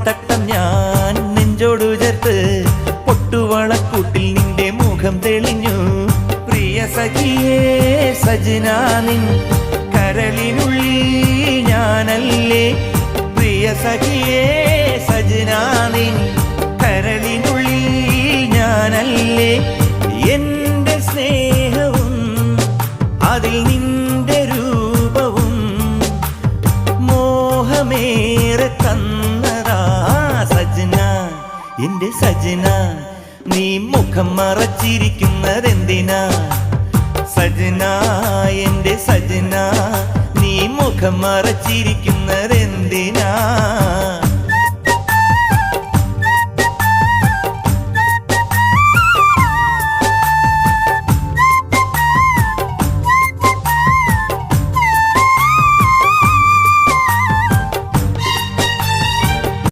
തട്ടം ഞാൻ നെഞ്ചോടു ചേർത്ത് പൊട്ടുവളക്കൂട്ടിൽ നിന്റെ മുഖം തെളിഞ്ഞു. പ്രിയ സഖിയേ സജനാ നിൻ കരളിനുള്ളിൽ ഞാനല്ലേ. പ്രിയ സഖിയേ സജനാ നിൻ കരളിനുള്ളിൽ ഞാനല്ലേ. എന്റെ സ്നേഹവും അതിൽ നിന്റെ രൂപവും മോഹമേറെ തന്നതാ സജന. എന്റെ സജന നീ മുഖം മറച്ചിരിക്കുന്നതെന്തിനാ സജന. എന്റെ സജന നീ മുഖം മറച്ചിരിക്കുന്നതെന്തിനാ.